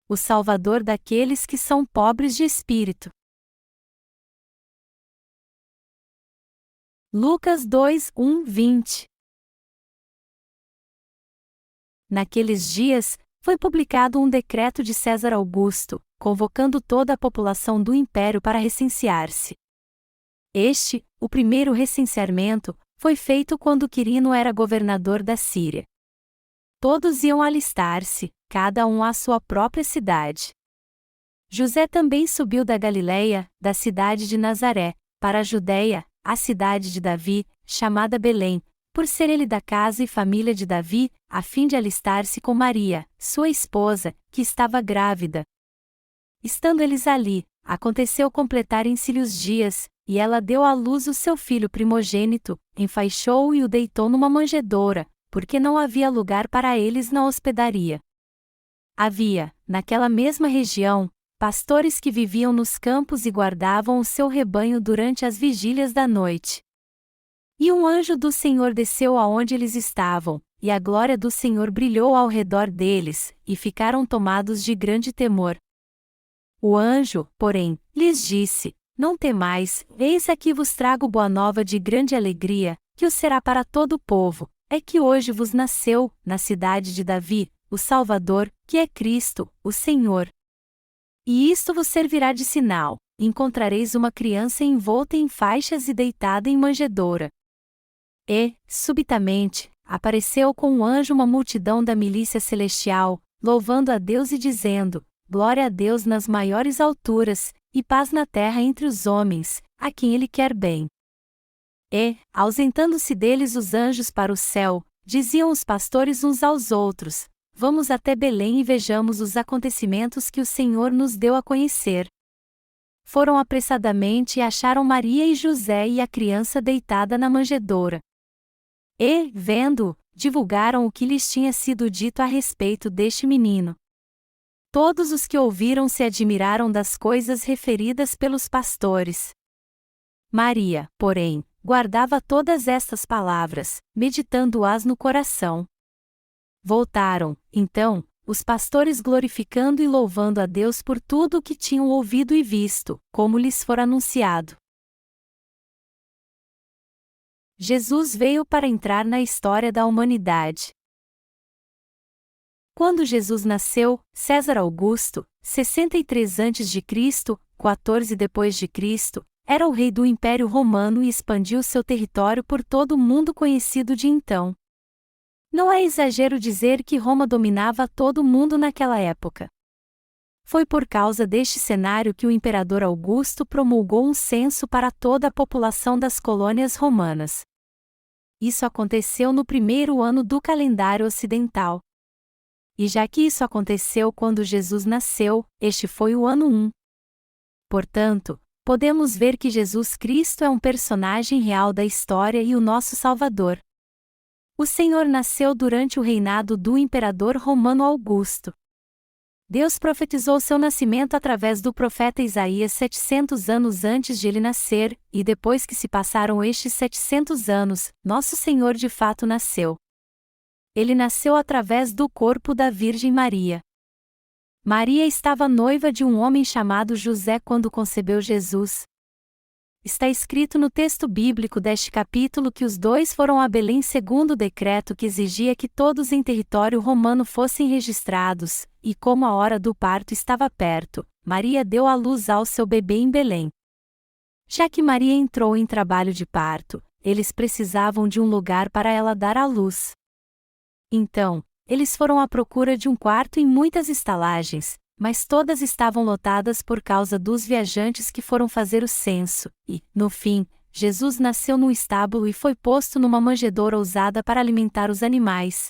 o Salvador daqueles que são pobres de espírito. Lucas 2, 1-20. Naqueles dias, foi publicado um decreto de César Augusto, convocando toda a população do império para recensear-se. O primeiro recenseamento, foi feito quando Quirino era governador da Síria. Todos iam alistar-se, cada um à sua própria cidade. José também subiu da Galileia, da cidade de Nazaré, para a Judéia, a cidade de Davi, chamada Belém, por ser ele da casa e família de Davi, a fim de alistar-se com Maria, sua esposa, que estava grávida. Estando eles ali, aconteceu completarem-se-lhe os dias, e ela deu à luz o seu filho primogênito, enfaixou-o e o deitou numa manjedoura, porque não havia lugar para eles na hospedaria. Havia, naquela mesma região, pastores que viviam nos campos e guardavam o seu rebanho durante as vigílias da noite. E um anjo do Senhor desceu aonde eles estavam, e a glória do Senhor brilhou ao redor deles, e ficaram tomados de grande temor. O anjo, porém, lhes disse: Não temais, eis aqui vos trago boa nova de grande alegria, que o será para todo o povo, é que hoje vos nasceu, na cidade de Davi, o Salvador, que é Cristo, o Senhor. E isto vos servirá de sinal: encontrareis uma criança envolta em faixas e deitada em manjedoura. E, subitamente, apareceu com um anjo uma multidão da milícia celestial, louvando a Deus e dizendo: Glória a Deus nas maiores alturas, e paz na terra entre os homens, a quem Ele quer bem. E, ausentando-se deles os anjos para o céu, diziam os pastores uns aos outros: Vamos até Belém e vejamos os acontecimentos que o Senhor nos deu a conhecer. Foram apressadamente e acharam Maria e José e a criança deitada na manjedoura. E, vendo, divulgaram o que lhes tinha sido dito a respeito deste menino. Todos os que ouviram se admiraram das coisas referidas pelos pastores. Maria, porém, guardava todas estas palavras, meditando-as no coração. Voltaram, então, os pastores glorificando e louvando a Deus por tudo o que tinham ouvido e visto, como lhes fora anunciado. Jesus veio para entrar na história da humanidade. Quando Jesus nasceu, César Augusto, 63 a.C., 14 depois de Cristo, era o rei do Império Romano e expandiu seu território por todo o mundo conhecido de então. Não é exagero dizer que Roma dominava todo o mundo naquela época. Foi por causa deste cenário que o imperador Augusto promulgou um censo para toda a população das colônias romanas. Isso aconteceu no primeiro ano do calendário ocidental. E já que isso aconteceu quando Jesus nasceu, este foi o ano 1. Portanto, podemos ver que Jesus Cristo é um personagem real da história e o nosso Salvador. O Senhor nasceu durante o reinado do imperador romano Augusto. Deus profetizou seu nascimento através do profeta Isaías 700 anos antes de ele nascer, e depois que se passaram estes 700 anos, nosso Senhor de fato nasceu. Ele nasceu através do corpo da Virgem Maria. Maria estava noiva de um homem chamado José quando concebeu Jesus. Está escrito no texto bíblico deste capítulo que os dois foram a Belém segundo o decreto que exigia que todos em território romano fossem registrados, e como a hora do parto estava perto, Maria deu à luz ao seu bebê em Belém. Já que Maria entrou em trabalho de parto, eles precisavam de um lugar para ela dar à luz. Então, eles foram à procura de um quarto em muitas estalagens, mas todas estavam lotadas por causa dos viajantes que foram fazer o censo, e, no fim, Jesus nasceu num estábulo e foi posto numa manjedoura usada para alimentar os animais.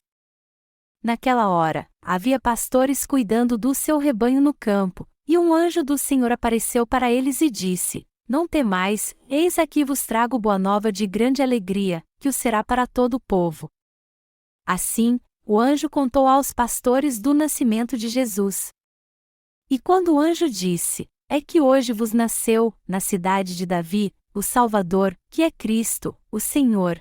Naquela hora, havia pastores cuidando do seu rebanho no campo, e um anjo do Senhor apareceu para eles e disse: Não temais, eis aqui vos trago boa nova de grande alegria, que o será para todo o povo. Assim, o anjo contou aos pastores do nascimento de Jesus. E quando o anjo disse: É que hoje vos nasceu, na cidade de Davi, o Salvador, que é Cristo, o Senhor.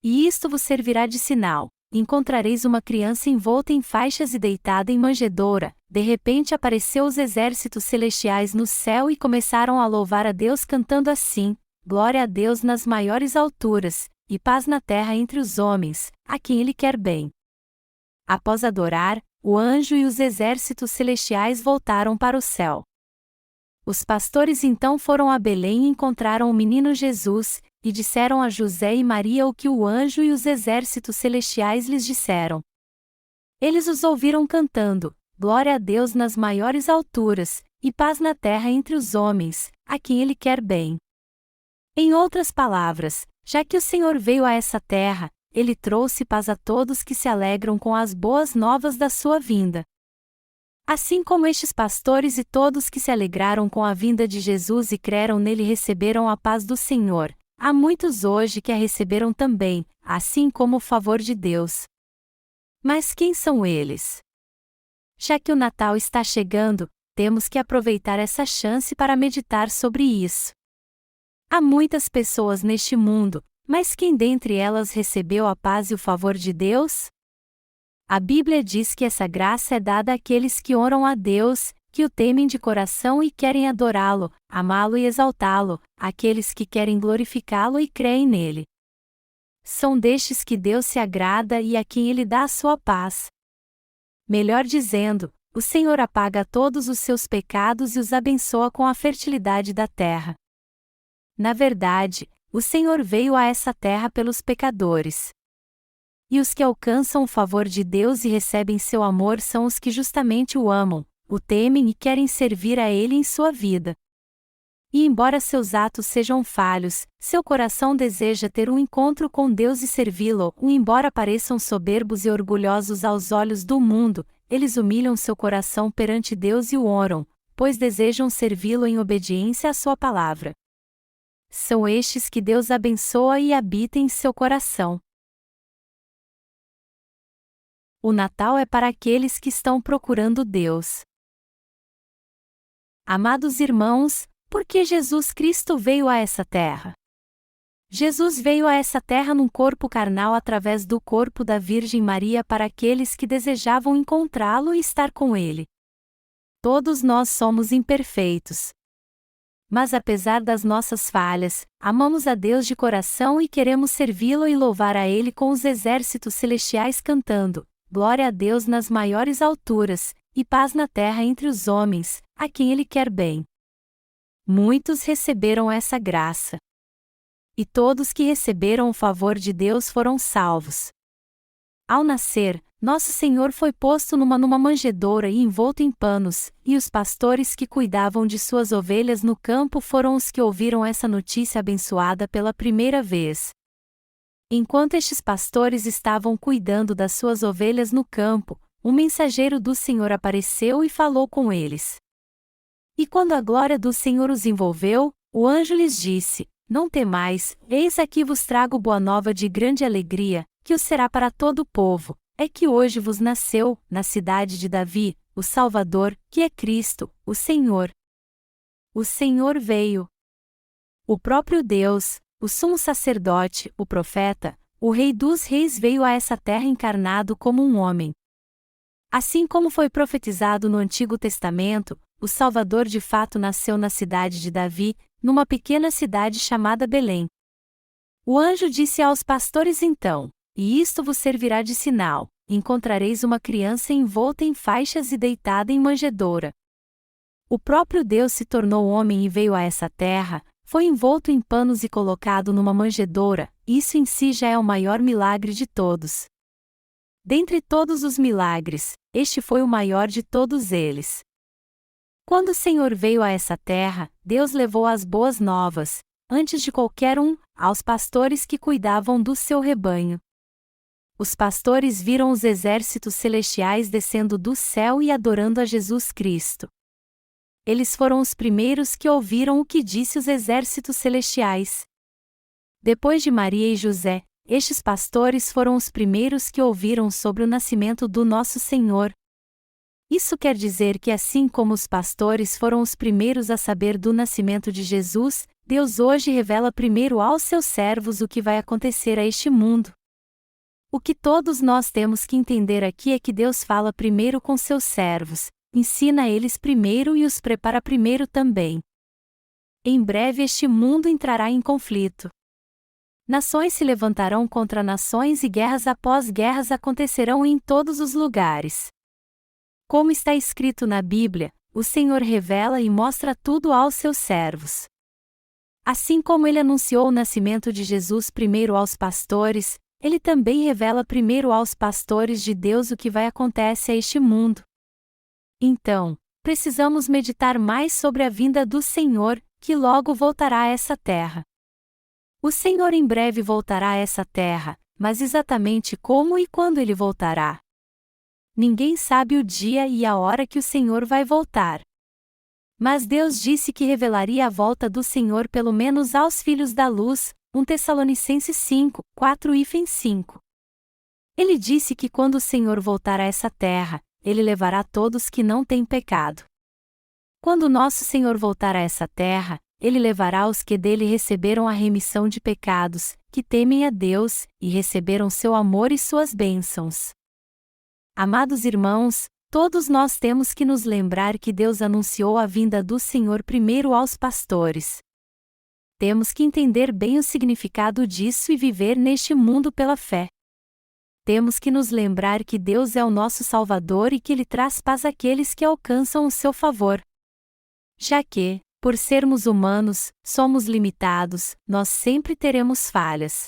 E isto vos servirá de sinal: encontrareis uma criança envolta em faixas e deitada em manjedoura. De repente apareceu os exércitos celestiais no céu e começaram a louvar a Deus cantando assim: Glória a Deus nas maiores alturas, e paz na terra entre os homens, a quem Ele quer bem. Após adorar, o anjo e os exércitos celestiais voltaram para o céu. Os pastores então foram a Belém e encontraram o menino Jesus, e disseram a José e Maria o que o anjo e os exércitos celestiais lhes disseram. Eles os ouviram cantando: Glória a Deus nas maiores alturas, e paz na terra entre os homens, a quem Ele quer bem. Em outras palavras, já que o Senhor veio a essa terra, Ele trouxe paz a todos que se alegram com as boas novas da sua vinda. Assim como estes pastores e todos que se alegraram com a vinda de Jesus e creram nele receberam a paz do Senhor, há muitos hoje que a receberam também, assim como o favor de Deus. Mas quem são eles? Já que o Natal está chegando, temos que aproveitar essa chance para meditar sobre isso. Há muitas pessoas neste mundo, mas quem dentre elas recebeu a paz e o favor de Deus? A Bíblia diz que essa graça é dada àqueles que oram a Deus, que o temem de coração e querem adorá-lo, amá-lo e exaltá-lo, aqueles que querem glorificá-lo e creem nele. São destes que Deus se agrada e a quem Ele dá a sua paz. Melhor dizendo, o Senhor apaga todos os seus pecados e os abençoa com a fertilidade da terra. Na verdade, o Senhor veio a essa terra pelos pecadores. E os que alcançam o favor de Deus e recebem seu amor são os que justamente o amam, o temem e querem servir a Ele em sua vida. E embora seus atos sejam falhos, seu coração deseja ter um encontro com Deus e servi-lo, embora pareçam soberbos e orgulhosos aos olhos do mundo, eles humilham seu coração perante Deus e o honram, pois desejam servi-lo em obediência à sua palavra. São estes que Deus abençoa e habita em seu coração. O Natal é para aqueles que estão procurando Deus. Amados irmãos, por que Jesus Cristo veio a essa terra? Jesus veio a essa terra num corpo carnal através do corpo da Virgem Maria para aqueles que desejavam encontrá-lo e estar com Ele. Todos nós somos imperfeitos. Mas apesar das nossas falhas, amamos a Deus de coração e queremos servi-lo e louvar a Ele com os exércitos celestiais cantando: Glória a Deus nas maiores alturas, e paz na terra entre os homens, a quem Ele quer bem. Muitos receberam essa graça. E todos que receberam o favor de Deus foram salvos. Ao nascer, nosso Senhor foi posto numa manjedoura e envolto em panos, e os pastores que cuidavam de suas ovelhas no campo foram os que ouviram essa notícia abençoada pela primeira vez. Enquanto estes pastores estavam cuidando das suas ovelhas no campo, um mensageiro do Senhor apareceu e falou com eles. E quando a glória do Senhor os envolveu, o anjo lhes disse: Não temais, eis aqui vos trago boa nova de grande alegria, que o será para todo o povo, é que hoje vos nasceu, na cidade de Davi, o Salvador, que é Cristo, o Senhor. O Senhor veio. O próprio Deus, o sumo sacerdote, o profeta, o Rei dos Reis veio a essa terra encarnado como um homem. Assim como foi profetizado no Antigo Testamento, o Salvador de fato nasceu na cidade de Davi, numa pequena cidade chamada Belém. O anjo disse aos pastores então: E isto vos servirá de sinal: encontrareis uma criança envolta em faixas e deitada em manjedoura. O próprio Deus se tornou homem e veio a essa terra, foi envolto em panos e colocado numa manjedoura, isso em si já é o maior milagre de todos. Dentre todos os milagres, este foi o maior de todos eles. Quando o Senhor veio a essa terra, Deus levou as boas novas, antes de qualquer um, aos pastores que cuidavam do seu rebanho. Os pastores viram os exércitos celestiais descendo do céu e adorando a Jesus Cristo. Eles foram os primeiros que ouviram o que disse os exércitos celestiais. Depois de Maria e José, estes pastores foram os primeiros que ouviram sobre o nascimento do nosso Senhor. Isso quer dizer que assim como os pastores foram os primeiros a saber do nascimento de Jesus, Deus hoje revela primeiro aos seus servos o que vai acontecer a este mundo. O que todos nós temos que entender aqui é que Deus fala primeiro com seus servos, ensina eles primeiro e os prepara primeiro também. Em breve este mundo entrará em conflito. Nações se levantarão contra nações e guerras após guerras acontecerão em todos os lugares. Como está escrito na Bíblia, o Senhor revela e mostra tudo aos seus servos. Assim como ele anunciou o nascimento de Jesus primeiro aos pastores, ele também revela primeiro aos pastores de Deus o que vai acontecer a este mundo. Então, precisamos meditar mais sobre a vinda do Senhor, que logo voltará a essa terra. O Senhor em breve voltará a essa terra, mas exatamente como e quando ele voltará? Ninguém sabe o dia e a hora que o Senhor vai voltar. Mas Deus disse que revelaria a volta do Senhor pelo menos aos filhos da luz, 1 Tessalonicenses 5, 4 e 5. Ele disse que quando o Senhor voltar a essa terra, ele levará todos que não têm pecado. Quando nosso Senhor voltar a essa terra, ele levará os que dele receberam a remissão de pecados, que temem a Deus, e receberam seu amor e suas bênçãos. Amados irmãos, todos nós temos que nos lembrar que Deus anunciou a vinda do Senhor primeiro aos pastores. Temos que entender bem o significado disso e viver neste mundo pela fé. Temos que nos lembrar que Deus é o nosso Salvador e que Ele traz paz àqueles que alcançam o seu favor. Já que, por sermos humanos, somos limitados, nós sempre teremos falhas.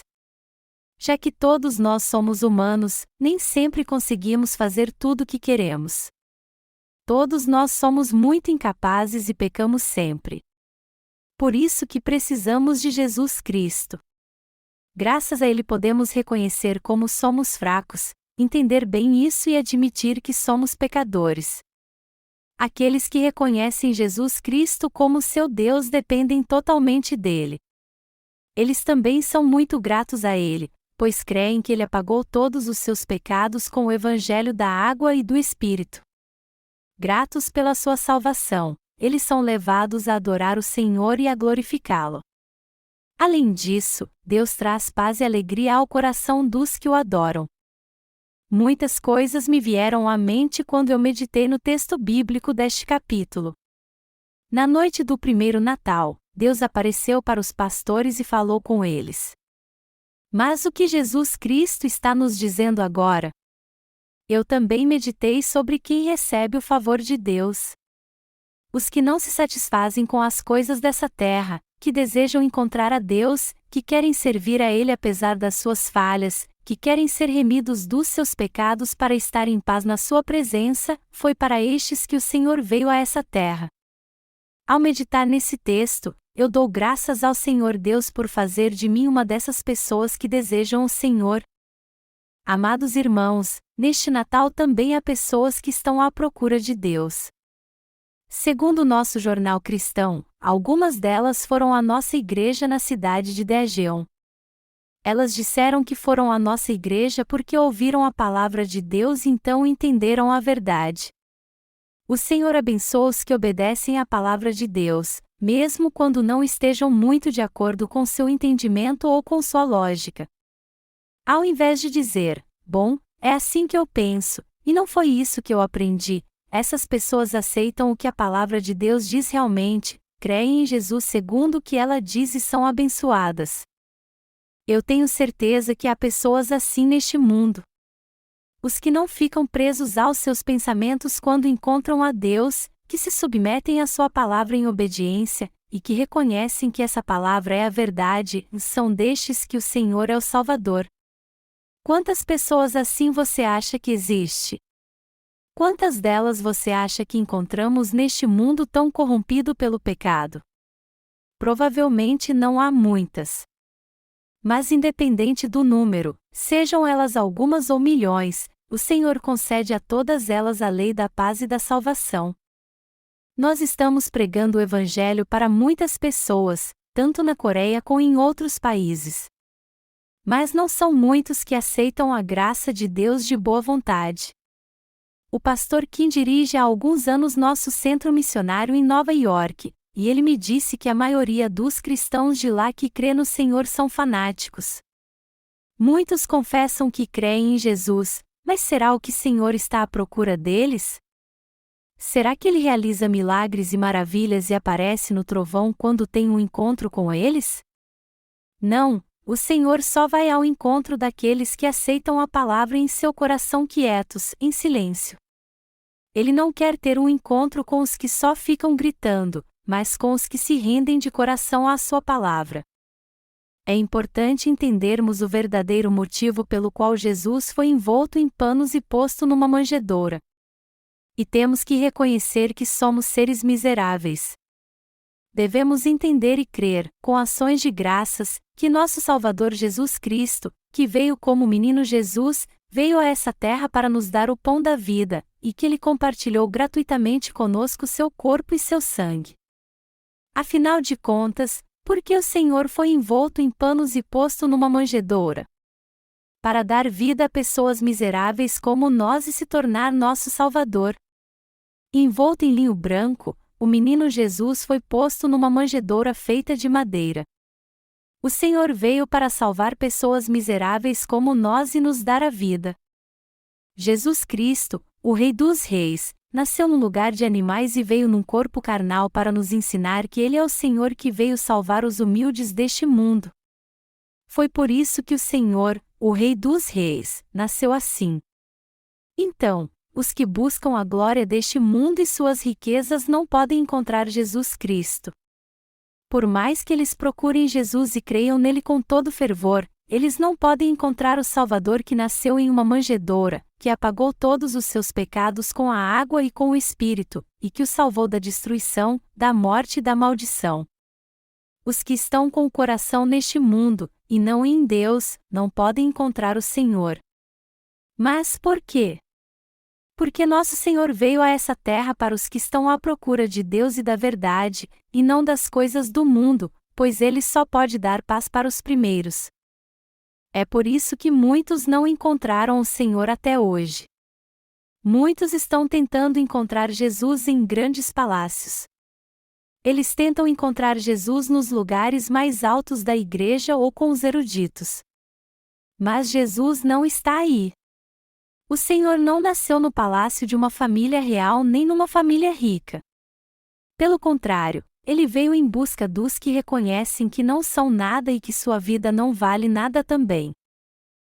Já que todos nós somos humanos, nem sempre conseguimos fazer tudo o que queremos. Todos nós somos muito incapazes e pecamos sempre. Por isso que precisamos de Jesus Cristo. Graças a Ele podemos reconhecer como somos fracos, entender bem isso e admitir que somos pecadores. Aqueles que reconhecem Jesus Cristo como seu Deus dependem totalmente dele. Eles também são muito gratos a Ele, pois creem que Ele apagou todos os seus pecados com o Evangelho da água e do Espírito. Gratos pela sua salvação, eles são levados a adorar o Senhor e a glorificá-lo. Além disso, Deus traz paz e alegria ao coração dos que o adoram. Muitas coisas me vieram à mente quando eu meditei no texto bíblico deste capítulo. Na noite do primeiro Natal, Deus apareceu para os pastores e falou com eles. Mas o que Jesus Cristo está nos dizendo agora? Eu também meditei sobre quem recebe o favor de Deus. Os que não se satisfazem com as coisas dessa terra, que desejam encontrar a Deus, que querem servir a Ele apesar das suas falhas, que querem ser remidos dos seus pecados para estar em paz na sua presença, foi para estes que o Senhor veio a essa terra. Ao meditar nesse texto, eu dou graças ao Senhor Deus por fazer de mim uma dessas pessoas que desejam o Senhor. Amados irmãos, neste Natal também há pessoas que estão à procura de Deus. Segundo o nosso jornal cristão, algumas delas foram à nossa igreja na cidade de Daejeon. Elas disseram que foram à nossa igreja porque ouviram a palavra de Deus e então entenderam a verdade. O Senhor abençoa os que obedecem à palavra de Deus, mesmo quando não estejam muito de acordo com seu entendimento ou com sua lógica. Ao invés de dizer, bom, é assim que eu penso, e não foi isso que eu aprendi, essas pessoas aceitam o que a palavra de Deus diz realmente, creem em Jesus segundo o que ela diz e são abençoadas. Eu tenho certeza que há pessoas assim neste mundo. Os que não ficam presos aos seus pensamentos quando encontram a Deus, que se submetem à sua palavra em obediência, e que reconhecem que essa palavra é a verdade, são destes que o Senhor é o Salvador. Quantas pessoas assim você acha que existe? Quantas delas você acha que encontramos neste mundo tão corrompido pelo pecado? Provavelmente não há muitas. Mas independente do número, sejam elas algumas ou milhões, o Senhor concede a todas elas a lei da paz e da salvação. Nós estamos pregando o Evangelho para muitas pessoas, tanto na Coreia como em outros países. Mas não são muitos que aceitam a graça de Deus de boa vontade. O pastor Kim dirige há alguns anos nosso centro missionário em Nova York, e ele me disse que a maioria dos cristãos de lá que crê no Senhor são fanáticos. Muitos confessam que creem em Jesus, mas será o que o Senhor está à procura deles? Será que ele realiza milagres e maravilhas e aparece no trovão quando tem um encontro com eles? Não, o Senhor só vai ao encontro daqueles que aceitam a palavra em seu coração quietos, em silêncio. Ele não quer ter um encontro com os que só ficam gritando, mas com os que se rendem de coração à sua palavra. É importante entendermos o verdadeiro motivo pelo qual Jesus foi envolto em panos e posto numa manjedoura. E temos que reconhecer que somos seres miseráveis. Devemos entender e crer, com ações de graças, que nosso Salvador Jesus Cristo, que veio como menino Jesus, veio a essa terra para nos dar o pão da vida, e que ele compartilhou gratuitamente conosco seu corpo e seu sangue. Afinal de contas, por que o Senhor foi envolto em panos e posto numa manjedoura? Para dar vida a pessoas miseráveis como nós e se tornar nosso Salvador. Envolto em linho branco, o menino Jesus foi posto numa manjedoura feita de madeira. O Senhor veio para salvar pessoas miseráveis como nós e nos dar a vida. Jesus Cristo, o Rei dos Reis, nasceu num lugar de animais e veio num corpo carnal para nos ensinar que Ele é o Senhor que veio salvar os humildes deste mundo. Foi por isso que o Senhor, o Rei dos Reis, nasceu assim. Então, os que buscam a glória deste mundo e suas riquezas não podem encontrar Jesus Cristo. Por mais que eles procurem Jesus e creiam nele com todo fervor, eles não podem encontrar o Salvador que nasceu em uma manjedoura, que apagou todos os seus pecados com a água e com o Espírito, e que o salvou da destruição, da morte e da maldição. Os que estão com o coração neste mundo, e não em Deus, não podem encontrar o Senhor. Mas por quê? Porque nosso Senhor veio a essa terra para os que estão à procura de Deus e da verdade, e não das coisas do mundo, pois Ele só pode dar paz para os primeiros. É por isso que muitos não encontraram o Senhor até hoje. Muitos estão tentando encontrar Jesus em grandes palácios. Eles tentam encontrar Jesus nos lugares mais altos da igreja ou com os eruditos. Mas Jesus não está aí. O Senhor não nasceu no palácio de uma família real nem numa família rica. Pelo contrário, Ele veio em busca dos que reconhecem que não são nada e que sua vida não vale nada também.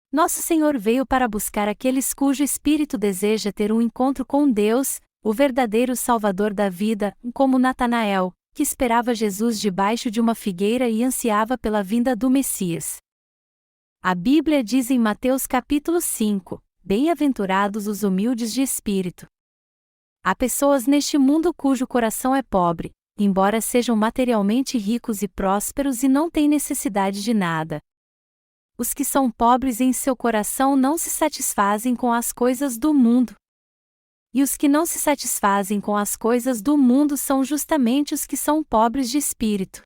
Nosso Senhor veio para buscar aqueles cujo espírito deseja ter um encontro com Deus, o verdadeiro Salvador da vida, como Natanael, que esperava Jesus debaixo de uma figueira e ansiava pela vinda do Messias. A Bíblia diz em Mateus capítulo 5, bem-aventurados os humildes de espírito. Há pessoas neste mundo cujo coração é pobre, embora sejam materialmente ricos e prósperos e não têm necessidade de nada. Os que são pobres em seu coração não se satisfazem com as coisas do mundo. E os que não se satisfazem com as coisas do mundo são justamente os que são pobres de espírito.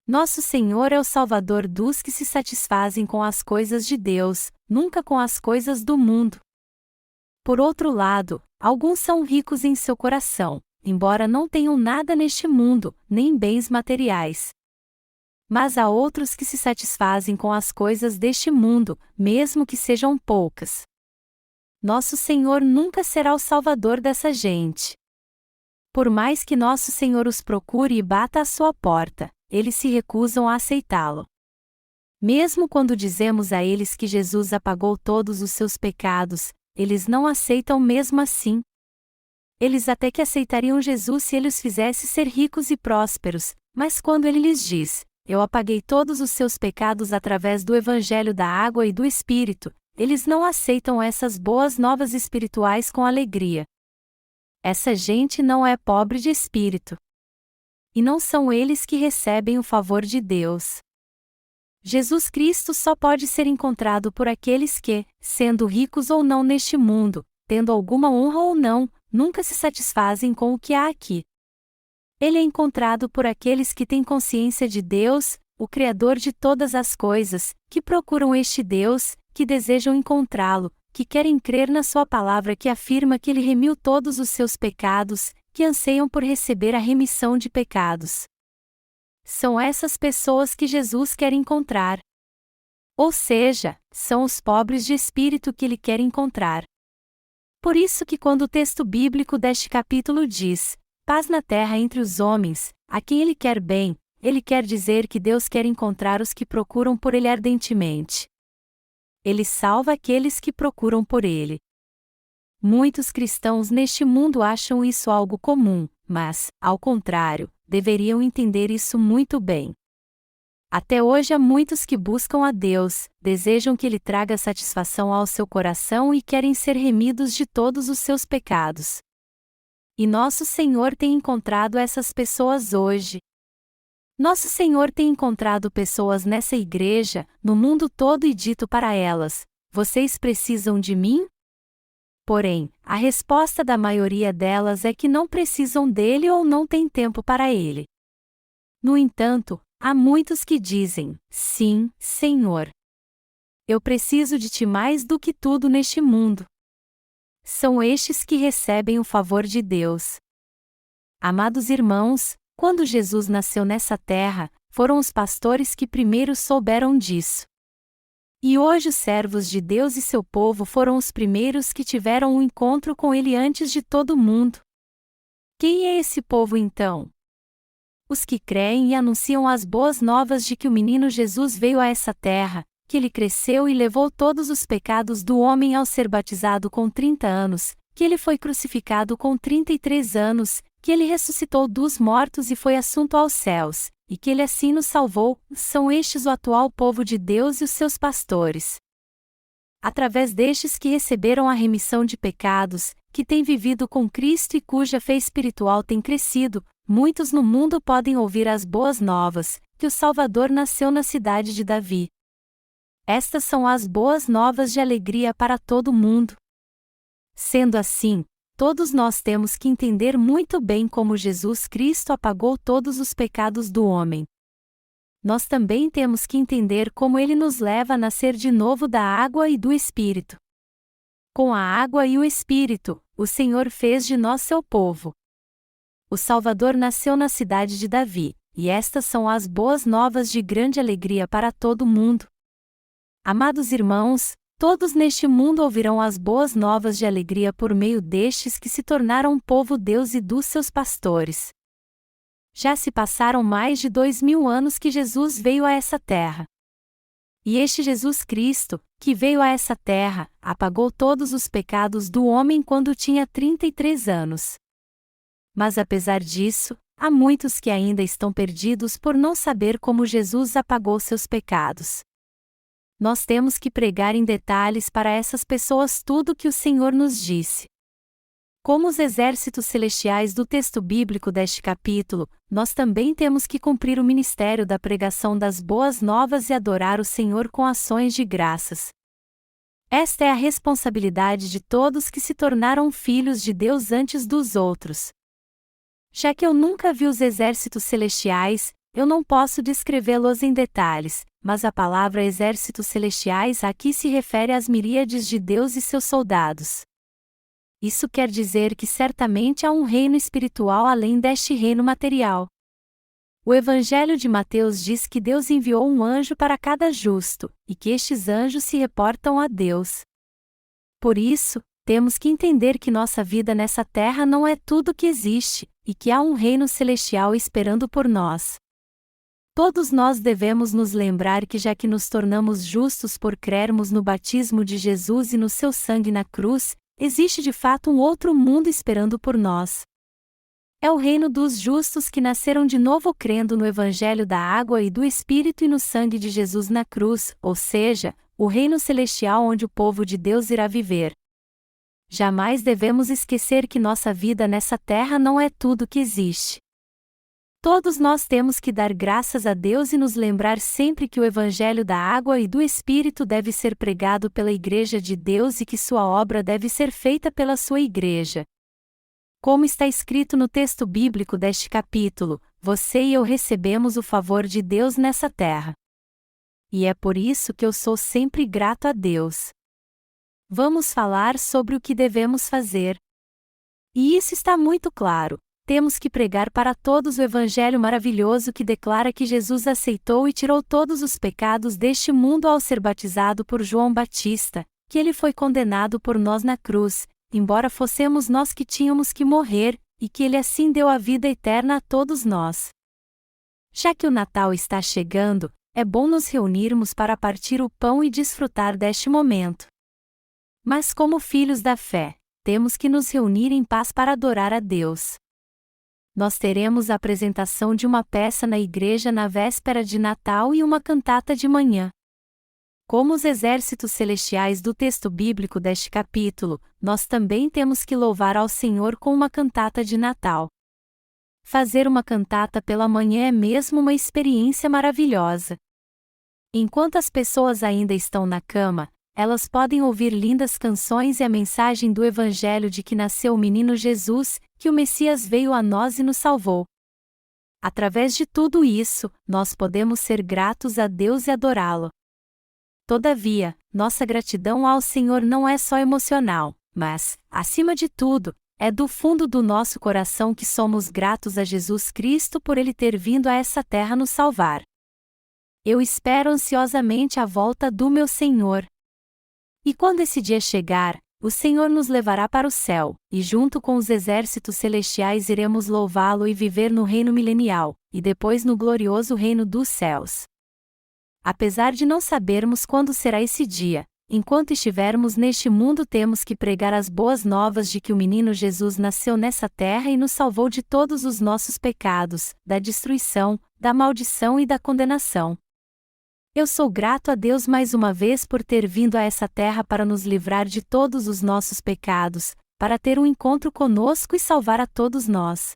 Nosso Senhor é o Salvador dos que se satisfazem com as coisas de Deus, nunca com as coisas do mundo. Por outro lado, alguns são ricos em seu coração, embora não tenham nada neste mundo, nem bens materiais. Mas há outros que se satisfazem com as coisas deste mundo, mesmo que sejam poucas. Nosso Senhor nunca será o Salvador dessa gente. Por mais que nosso Senhor os procure e bata à sua porta, eles se recusam a aceitá-lo. Mesmo quando dizemos a eles que Jesus apagou todos os seus pecados, eles não aceitam mesmo assim. Eles até que aceitariam Jesus se ele os fizesse ser ricos e prósperos, mas quando ele lhes diz, eu apaguei todos os seus pecados através do Evangelho da água e do Espírito, eles não aceitam essas boas novas espirituais com alegria. Essa gente não é pobre de espírito. E não são eles que recebem o favor de Deus. Jesus Cristo só pode ser encontrado por aqueles que, sendo ricos ou não neste mundo, tendo alguma honra ou não, nunca se satisfazem com o que há aqui. Ele é encontrado por aqueles que têm consciência de Deus, o Criador de todas as coisas, que procuram este Deus, que desejam encontrá-lo, que querem crer na sua palavra que afirma que ele remiu todos os seus pecados, que anseiam por receber a remissão de pecados. São essas pessoas que Jesus quer encontrar. Ou seja, são os pobres de espírito que ele quer encontrar. Por isso que quando o texto bíblico deste capítulo diz, paz na terra entre os homens, a quem ele quer bem, ele quer dizer que Deus quer encontrar os que procuram por ele ardentemente. Ele salva aqueles que procuram por ele. Muitos cristãos neste mundo acham isso algo comum, mas, ao contrário, deveriam entender isso muito bem. Até hoje há muitos que buscam a Deus, desejam que Ele traga satisfação ao seu coração e querem ser remidos de todos os seus pecados. E nosso Senhor tem encontrado essas pessoas hoje. Nosso Senhor tem encontrado pessoas nessa igreja, no mundo todo e dito para elas: vocês precisam de mim? Porém, a resposta da maioria delas é que não precisam dele ou não têm tempo para ele. No entanto, há muitos que dizem: sim, Senhor. Eu preciso de ti mais do que tudo neste mundo. São estes que recebem o favor de Deus. Amados irmãos, quando Jesus nasceu nessa terra, foram os pastores que primeiro souberam disso. E hoje os servos de Deus e seu povo foram os primeiros que tiveram um encontro com ele antes de todo mundo. Quem é esse povo então? Os que creem e anunciam as boas novas de que o menino Jesus veio a essa terra, que ele cresceu e levou todos os pecados do homem ao ser batizado com 30 anos, que ele foi crucificado com 33 anos, que ele ressuscitou dos mortos e foi assunto aos céus, e que ele assim nos salvou, são estes o atual povo de Deus e os seus pastores. Através destes que receberam a remissão de pecados, que têm vivido com Cristo e cuja fé espiritual tem crescido, muitos no mundo podem ouvir as boas novas, que o Salvador nasceu na cidade de Davi. Estas são as boas novas de alegria para todo mundo. Sendo assim, todos nós temos que entender muito bem como Jesus Cristo apagou todos os pecados do homem. Nós também temos que entender como ele nos leva a nascer de novo da água e do Espírito. Com a água e o Espírito, o Senhor fez de nós seu povo. O Salvador nasceu na cidade de Davi, e estas são as boas novas de grande alegria para todo mundo. Amados irmãos, todos neste mundo ouvirão as boas novas de alegria por meio destes que se tornaram povo Deus e dos seus pastores. Já se passaram mais de 2000 anos que Jesus veio a essa terra. E este Jesus Cristo, que veio a essa terra, apagou todos os pecados do homem quando tinha 33 anos. Mas apesar disso, há muitos que ainda estão perdidos por não saber como Jesus apagou seus pecados. Nós temos que pregar em detalhes para essas pessoas tudo o que o Senhor nos disse. Como os exércitos celestiais do texto bíblico deste capítulo, nós também temos que cumprir o ministério da pregação das boas novas e adorar o Senhor com ações de graças. Esta é a responsabilidade de todos que se tornaram filhos de Deus antes dos outros. Já que eu nunca vi os exércitos celestiais, eu não posso descrevê-los em detalhes, mas a palavra exércitos celestiais aqui se refere às miríades de Deus e seus soldados. Isso quer dizer que certamente há um reino espiritual além deste reino material. O Evangelho de Mateus diz que Deus enviou um anjo para cada justo, e que estes anjos se reportam a Deus. Por isso, temos que entender que nossa vida nessa terra não é tudo que existe, e que há um reino celestial esperando por nós. Todos nós devemos nos lembrar que já que nos tornamos justos por crermos no batismo de Jesus e no seu sangue na cruz, existe de fato um outro mundo esperando por nós. É o reino dos justos que nasceram de novo crendo no Evangelho da água e do Espírito e no sangue de Jesus na cruz, ou seja, o reino celestial onde o povo de Deus irá viver. Jamais devemos esquecer que nossa vida nessa terra não é tudo que existe. Todos nós temos que dar graças a Deus e nos lembrar sempre que o Evangelho da água e do Espírito deve ser pregado pela Igreja de Deus e que sua obra deve ser feita pela sua Igreja. Como está escrito no texto bíblico deste capítulo, você e eu recebemos o favor de Deus nessa terra. E é por isso que eu sou sempre grato a Deus. Vamos falar sobre o que devemos fazer. E isso está muito claro. temos que pregar para todos o evangelho maravilhoso que declara que Jesus aceitou e tirou todos os pecados deste mundo ao ser batizado por João Batista, que ele foi condenado por nós na cruz, embora fossemos nós que tínhamos que morrer, e que ele assim deu a vida eterna a todos nós. Já que o Natal está chegando, é bom nos reunirmos para partir o pão e desfrutar deste momento. Mas como filhos da fé, temos que nos reunir em paz para adorar a Deus. Nós teremos a apresentação de uma peça na igreja na véspera de Natal e uma cantata de manhã. Como os exércitos celestiais do texto bíblico deste capítulo, nós também temos que louvar ao Senhor com uma cantata de Natal. Fazer uma cantata pela manhã é mesmo uma experiência maravilhosa. Enquanto as pessoas ainda estão na cama, elas podem ouvir lindas canções e a mensagem do Evangelho de que nasceu o menino Jesus, que o Messias veio a nós e nos salvou. Através de tudo isso, nós podemos ser gratos a Deus e adorá-lo. Todavia, nossa gratidão ao Senhor não é só emocional, mas, acima de tudo, é do fundo do nosso coração que somos gratos a Jesus Cristo por ele ter vindo a essa terra nos salvar. Eu espero ansiosamente a volta do meu Senhor. E quando esse dia chegar, o Senhor nos levará para o céu, e junto com os exércitos celestiais iremos louvá-lo e viver no reino milenial, e depois no glorioso reino dos céus. Apesar de não sabermos quando será esse dia, enquanto estivermos neste mundo temos que pregar as boas novas de que o menino Jesus nasceu nessa terra e nos salvou de todos os nossos pecados, da destruição, da maldição e da condenação. Eu sou grato a Deus mais uma vez por ter vindo a essa terra para nos livrar de todos os nossos pecados, para ter um encontro conosco e salvar a todos nós.